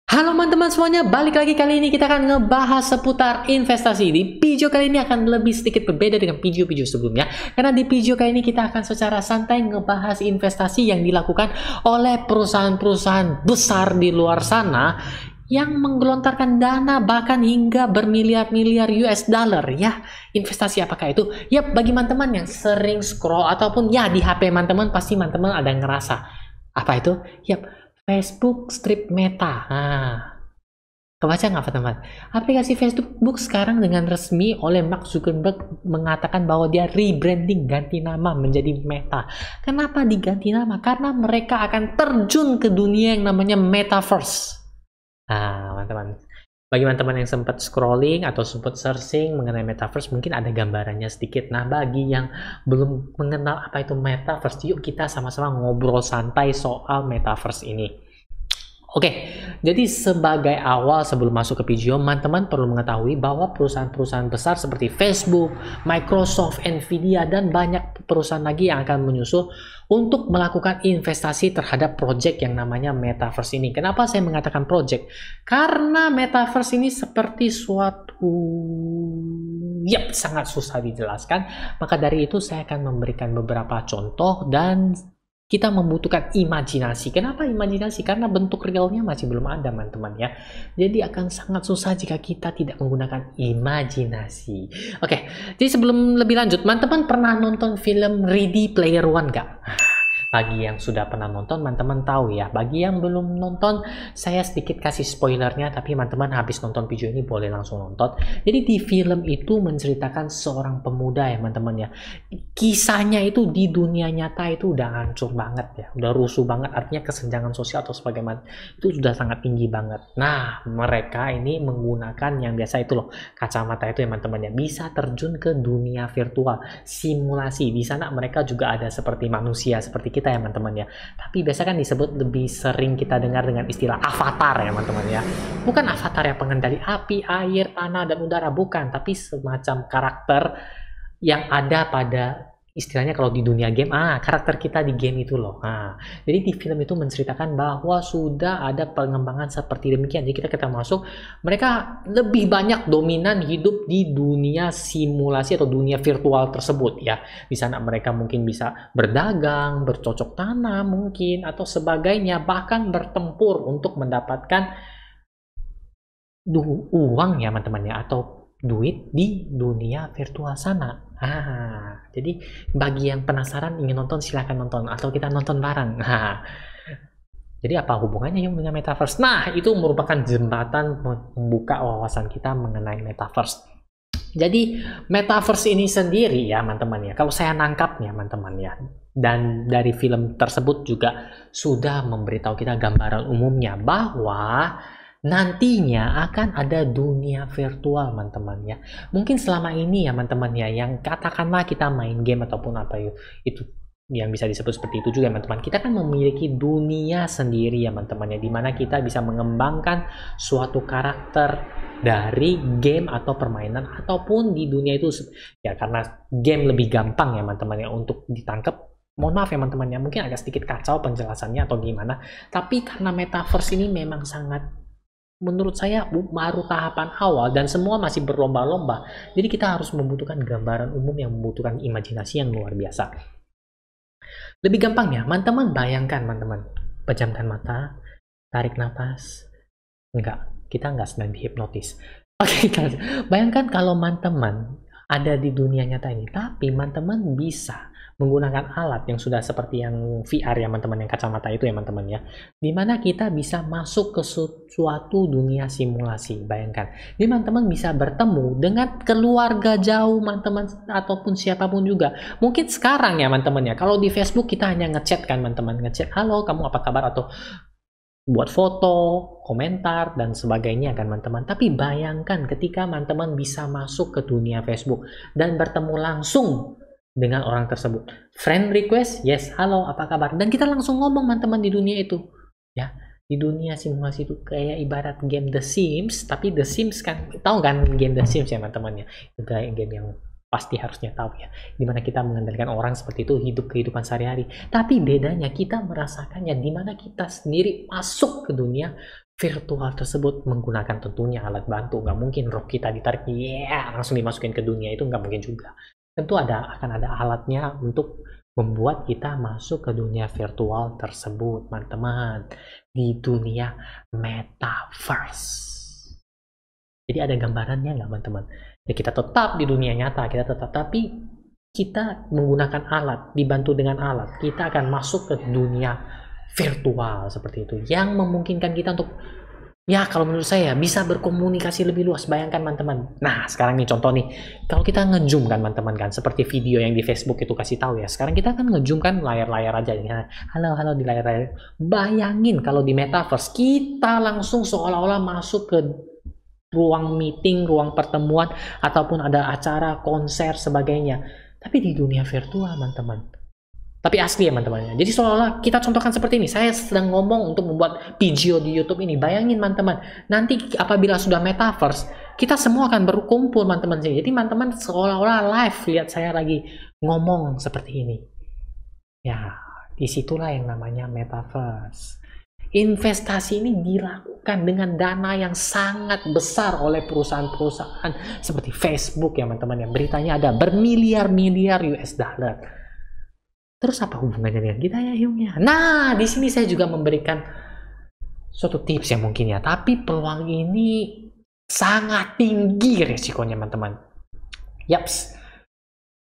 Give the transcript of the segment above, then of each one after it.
Halo teman-teman semuanya, balik lagi. Kali ini kita akan ngebahas seputar investasi. Di video kali ini akan lebih sedikit berbeda dengan video-video sebelumnya, karena di video kali ini kita akan secara santai ngebahas investasi yang dilakukan oleh perusahaan-perusahaan besar di luar sana yang menggelontarkan dana bahkan hingga bermiliar-miliar US dollar ya. Investasi apakah itu? Ya, bagi teman-teman yang sering scroll ataupun ya di HP teman-teman, pasti teman-teman ada ngerasa apa itu? Yap, Facebook strip Meta. Nah, kebaca nggak teman? Aplikasi Facebook sekarang dengan resmi oleh Mark Zuckerberg mengatakan bahwa dia rebranding, ganti nama menjadi Meta. Kenapa diganti nama? Karena mereka akan terjun ke dunia yang namanya Metaverse. Nah, teman-teman, bagi teman-teman yang sempat scrolling atau sempat searching mengenai Metaverse, mungkin ada gambarannya sedikit. Nah, bagi yang belum mengenal apa itu Metaverse, yuk kita sama-sama ngobrol santai soal Metaverse ini. Oke, jadi sebagai awal sebelum masuk ke video, teman-teman perlu mengetahui bahwa perusahaan-perusahaan besar seperti Facebook, Microsoft, Nvidia, dan banyak perusahaan lagi yang akan menyusul untuk melakukan investasi terhadap project yang namanya Metaverse ini. Kenapa saya mengatakan project? Karena Metaverse ini seperti suatu sangat susah dijelaskan. Maka dari itu saya akan memberikan beberapa contoh dan kita membutuhkan imajinasi. Kenapa imajinasi? Karena bentuk realnya masih belum ada, teman-teman ya. Jadi akan sangat susah jika kita tidak menggunakan imajinasi. Oke, jadi sebelum lebih lanjut, teman-teman pernah nonton film Ready Player One nggak? Bagi yang sudah pernah nonton, teman-teman tahu ya. Bagi yang belum nonton, saya sedikit kasih spoilernya, tapi teman-teman habis nonton video ini boleh langsung nonton. Jadi di film itu menceritakan seorang pemuda ya, teman-teman ya. Kisahnya itu di dunia nyata itu udah hancur banget ya, udah rusuh banget, artinya kesenjangan sosial atau sebagaimana itu sudah sangat tinggi banget. Nah, mereka ini menggunakan yang biasa itu loh, kacamata itu ya, teman-teman ya, bisa terjun ke dunia virtual, simulasi. Di sana mereka juga ada seperti manusia, seperti kita ya, teman-teman ya. Tapi biasa kan disebut, lebih sering kita dengar dengan istilah avatar ya, teman-teman ya. Bukan avatar yang pengendali api, air, tanah, dan udara, bukan, tapi semacam karakter yang ada pada istilahnya kalau di dunia game, karakter kita di game itu loh. Jadi di film itu menceritakan bahwa sudah ada pengembangan seperti demikian. Jadi kita masuk, mereka lebih banyak dominan hidup di dunia simulasi atau dunia virtual tersebut ya. Di sana mereka mungkin bisa berdagang, bercocok tanam mungkin atau sebagainya, bahkan bertempur untuk mendapatkan uang ya, teman-teman ya, atau duit di dunia virtual sana. Jadi bagi yang penasaran ingin nonton, silahkan nonton atau kita nonton bareng. Jadi apa hubungannya yang dengan Metaverse? Nah, itu merupakan jembatan membuka wawasan kita mengenai Metaverse. Jadi Metaverse ini sendiri ya, teman-teman ya, kalau saya nangkapnya, teman-teman ya, dan dari film tersebut juga sudah memberitahu kita gambaran umumnya bahwa nantinya akan ada dunia virtual, teman-teman ya. Mungkin selama ini ya, teman-teman ya, yang katakanlah kita main game ataupun apa itu yang bisa disebut seperti itu juga, teman-teman. Kita kan memiliki dunia sendiri ya, teman-teman ya, dimana kita bisa mengembangkan suatu karakter dari game atau permainan ataupun di dunia itu ya, karena game lebih gampang ya, teman-teman ya, untuk ditangkap. Mohon maaf ya, teman-teman ya, mungkin agak sedikit kacau penjelasannya atau gimana, tapi karena Metaverse ini memang sangat, menurut saya baru tahapan awal dan semua masih berlomba-lomba. Jadi kita harus membutuhkan gambaran umum yang membutuhkan imajinasi yang luar biasa. Lebih gampang ya, teman-teman bayangkan, teman-teman, pejamkan mata, tarik nafas. Kita nggak sedang dihipnotis. Oke, bayangkan kalau teman-teman ada di dunia nyata ini, tapi teman-teman bisa menggunakan alat yang sudah seperti yang VR ya, teman-teman, yang kacamata itu ya, teman-teman ya, dimana kita bisa masuk ke suatu dunia simulasi. Bayangkan, teman-teman bisa bertemu dengan keluarga jauh, teman-teman, ataupun siapapun juga. Mungkin sekarang ya, teman-teman ya, kalau di Facebook kita hanya ngechat kan, teman-teman, ngechat, halo kamu apa kabar, atau buat foto, komentar, dan sebagainya kan, teman-teman. Tapi bayangkan ketika teman-teman bisa masuk ke dunia Facebook dan bertemu langsung dengan orang tersebut. Friend request, yes, halo, apa kabar? Dan kita langsung ngomong, teman-teman, di dunia itu. Ya, di dunia simulasi itu kayak ibarat game The Sims, tapi The Sims kan, tahu kan game The Sims ya, teman-teman ya? Itu kayak game yang pasti harusnya tahu ya, dimana kita mengendalikan orang seperti itu, hidup kehidupan sehari-hari. Tapi bedanya kita merasakannya dimana kita sendiri masuk ke dunia virtual tersebut menggunakan tentunya alat bantu. Nggak mungkin roh kita ditarik, langsung dimasukin ke dunia itu, nggak mungkin juga. Tentu akan ada alatnya untuk membuat kita masuk ke dunia virtual tersebut, teman-teman. Di dunia metaverse. Jadi ada gambarannya nggak, teman-teman? Ya kita tetap di dunia nyata, tapi kita menggunakan alat, dibantu dengan alat, kita akan masuk ke dunia virtual seperti itu, yang memungkinkan kita untuk, ya kalau menurut saya, bisa berkomunikasi lebih luas. Bayangkan teman-teman, nah sekarang nih contoh nih, kalau kita ngezoom kan teman-teman kan, seperti video yang di Facebook itu kasih tahu ya, sekarang kita kan ngezoom kan layar-layar aja ya. Halo di layar-layar. Bayangin kalau di metaverse kita langsung seolah-olah masuk ke ruang meeting, ruang pertemuan, ataupun ada acara, konser, sebagainya. Tapi di dunia virtual, teman-teman. Tapi asli ya, teman-teman. Jadi seolah-olah kita contohkan seperti ini. Saya sedang ngomong untuk membuat video di YouTube ini. Bayangin, teman-teman. Nanti apabila sudah metaverse, kita semua akan berkumpul, teman-teman. Jadi, teman-teman seolah-olah live lihat saya lagi ngomong seperti ini. Ya, disitulah yang namanya metaverse. Investasi ini dilakukan dengan dana yang sangat besar oleh perusahaan-perusahaan seperti Facebook ya, teman-teman. Beritanya ada bermiliar-miliar US dollar. Terus apa hubungannya dengan kita ya, Hyungnya? Nah, di sini saya juga memberikan suatu tips yang mungkin ya, tapi peluang ini sangat tinggi resikonya, teman-teman. Yaps.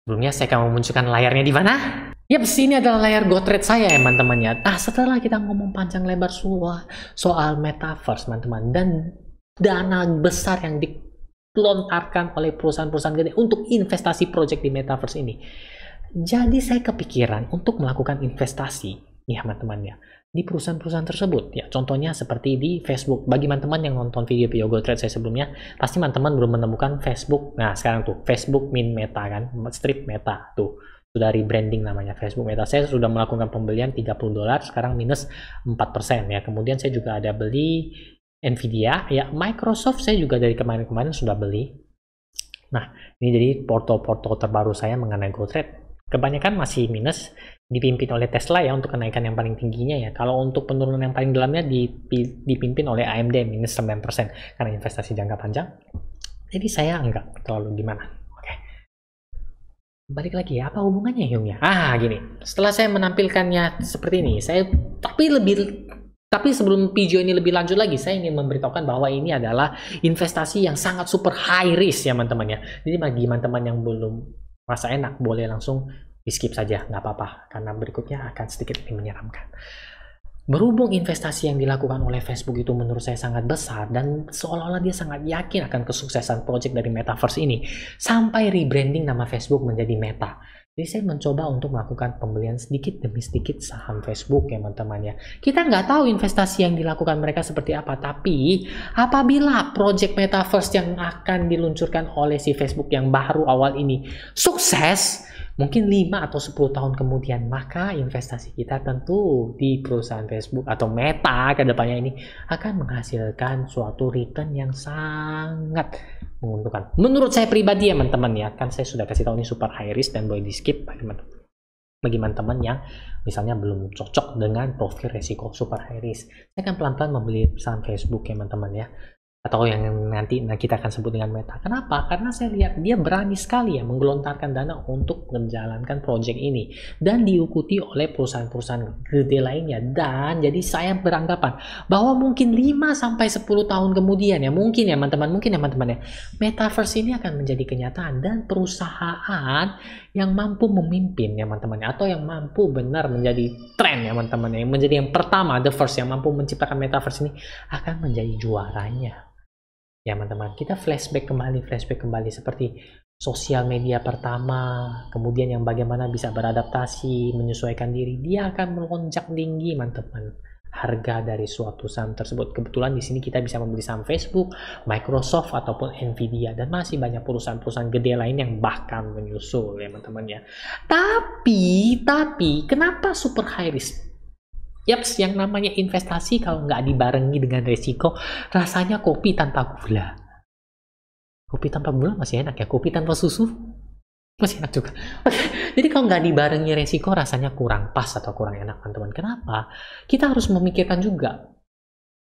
Sebelumnya saya akan memunculkan layarnya di mana? Yaps, ini adalah layar GoTrade saya ya, teman-teman ya. Nah, setelah kita ngomong panjang lebar soal metaverse, teman-teman, dan dana besar yang dilontarkan oleh perusahaan-perusahaan gede untuk investasi project di metaverse ini. Jadi saya kepikiran untuk melakukan investasi, ya teman-teman ya, di perusahaan-perusahaan tersebut. Ya, contohnya seperti di Facebook. Bagi teman-teman yang nonton video GoTrade saya sebelumnya, pasti teman-teman belum menemukan Facebook. Nah, sekarang tuh Facebook min Meta kan, strip Meta tuh. Sudah rebranding namanya Facebook Meta. Saya sudah melakukan pembelian $30, sekarang minus 4% ya. Kemudian saya juga ada beli Nvidia, ya Microsoft saya juga dari kemarin-kemarin sudah beli. Nah, ini jadi porto-porto terbaru saya mengenai GoTrade. Kebanyakan masih minus, dipimpin oleh Tesla ya untuk kenaikan yang paling tingginya ya. Kalau untuk penurunan yang paling dalamnya dipimpin oleh AMD minus 9% karena investasi jangka panjang. Jadi saya enggak terlalu gimana. Oke. Balik lagi ya, apa hubungannya Hyungnya? Gini. Setelah saya menampilkannya seperti ini, tapi sebelum video ini lebih lanjut lagi, saya ingin memberitahukan bahwa ini adalah investasi yang sangat super high risk ya teman-teman ya. Jadi bagi teman-teman yang belum rasa enak, boleh langsung di skip saja, nggak apa-apa, karena berikutnya akan sedikit lebih menyeramkan. Berhubung investasi yang dilakukan oleh Facebook itu menurut saya sangat besar, dan seolah-olah dia sangat yakin akan kesuksesan project dari metaverse ini, sampai rebranding nama Facebook menjadi Meta. Jadi saya mencoba untuk melakukan pembelian sedikit demi sedikit saham Facebook ya teman-teman ya. Kita nggak tahu investasi yang dilakukan mereka seperti apa, tapi apabila project metaverse yang akan diluncurkan oleh si Facebook yang baru awal ini sukses, mungkin 5 atau 10 tahun kemudian, maka investasi kita tentu di perusahaan Facebook atau Meta ke depannya ini akan menghasilkan suatu return yang sangat menguntungkan. Menurut saya pribadi ya teman-teman ya, kan saya sudah kasih tahu ini super high risk dan boleh di skip bagi teman-teman yang misalnya belum cocok dengan profil resiko super high risk. Saya akan pelan-pelan membeli saham Facebook ya teman-teman ya, atau yang nanti kita akan sebut dengan Meta. Kenapa? Karena saya lihat dia berani sekali ya menggelontarkan dana untuk menjalankan project ini dan diikuti oleh perusahaan-perusahaan gede lainnya. Dan jadi saya beranggapan bahwa mungkin 5-10 tahun kemudian ya, mungkin ya teman-teman ya, metaverse ini akan menjadi kenyataan dan perusahaan yang mampu memimpin ya teman-teman, atau yang mampu benar menjadi tren ya teman-teman, yang menjadi yang pertama, the first, yang mampu menciptakan metaverse ini akan menjadi juaranya. Ya teman-teman, kita flashback kembali seperti sosial media pertama, kemudian yang bagaimana bisa beradaptasi, menyesuaikan diri, dia akan melonjak tinggi teman-teman harga dari suatu saham tersebut. Kebetulan di sini kita bisa membeli saham Facebook, Microsoft ataupun Nvidia, dan masih banyak perusahaan-perusahaan gede lain yang bahkan menyusul ya teman-teman ya. Tapi kenapa super high risk? Yaps, yang namanya investasi kalau nggak dibarengi dengan resiko, rasanya kopi tanpa gula. Kopi tanpa gula masih enak ya, kopi tanpa susu masih enak juga. Jadi kalau nggak dibarengi resiko, rasanya kurang pas atau kurang enak teman-teman. Kenapa? Kita harus memikirkan juga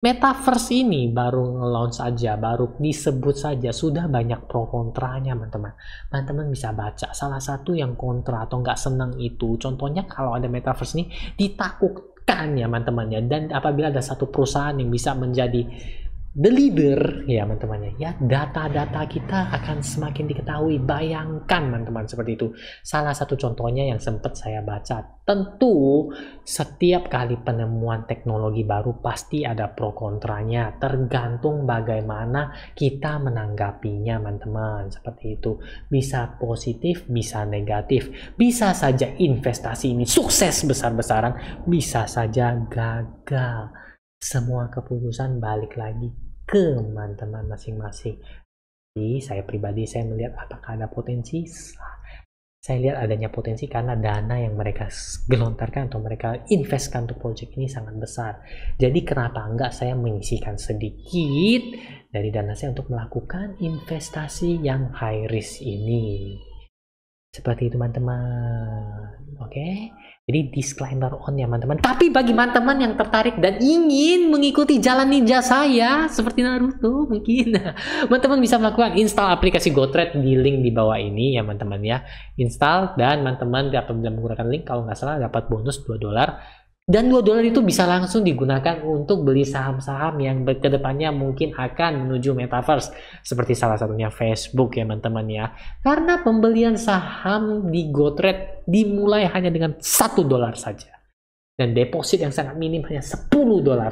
Metaverse ini baru nge-launch saja, baru disebut saja, sudah banyak pro kontranya, teman-teman. Teman-teman bisa baca. Salah satu yang kontra atau nggak senang itu, contohnya kalau ada Metaverse ini, ditakutkan ya, teman-teman ya. Dan apabila ada satu perusahaan yang bisa menjadi the leader ya teman-teman ya, data-data kita akan semakin diketahui. Bayangkan teman-teman seperti itu. Salah satu contohnya yang sempat saya baca, tentu setiap kali penemuan teknologi baru pasti ada pro kontranya, tergantung bagaimana kita menanggapinya teman-teman. Seperti itu, bisa positif, bisa negatif, bisa saja investasi ini sukses besar-besaran, bisa saja gagal. Semua keputusan balik lagi ke teman-teman masing-masing. Jadi saya pribadi, saya melihat apakah ada potensi. Saya lihat adanya potensi karena dana yang mereka gelontarkan atau mereka investkan untuk proyek ini sangat besar. Jadi kenapa enggak saya menyisihkan sedikit dari dana saya untuk melakukan investasi yang high risk ini. Seperti itu teman-teman. Oke. Jadi disclaimer on ya teman-teman. Tapi bagi teman-teman yang tertarik dan ingin mengikuti jalan ninja saya seperti Naruto mungkin, teman-teman bisa melakukan install aplikasi GoTrade di link di bawah ini ya teman-teman ya. Install dan teman-teman dapat menggunakan link, kalau nggak salah dapat bonus $2. Dan $2 itu bisa langsung digunakan untuk beli saham-saham yang kedepannya mungkin akan menuju Metaverse. Seperti salah satunya Facebook ya teman-teman ya. Karena pembelian saham di GoTrade dimulai hanya dengan $1 saja. Dan deposit yang sangat minim hanya $10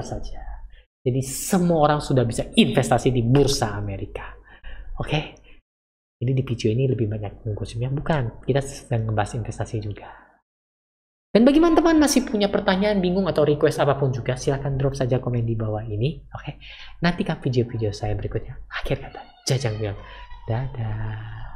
saja. Jadi semua orang sudah bisa investasi di bursa Amerika. Oke? Jadi di video ini lebih banyak menggosipnya. Bukan, kita sedang membahas investasi juga. Dan bagi teman-teman masih punya pertanyaan, bingung, atau request apapun juga, silahkan drop saja komen di bawah ini. Oke, nantikan video-video saya berikutnya. Akhir kata, Jajang bilang, dadah.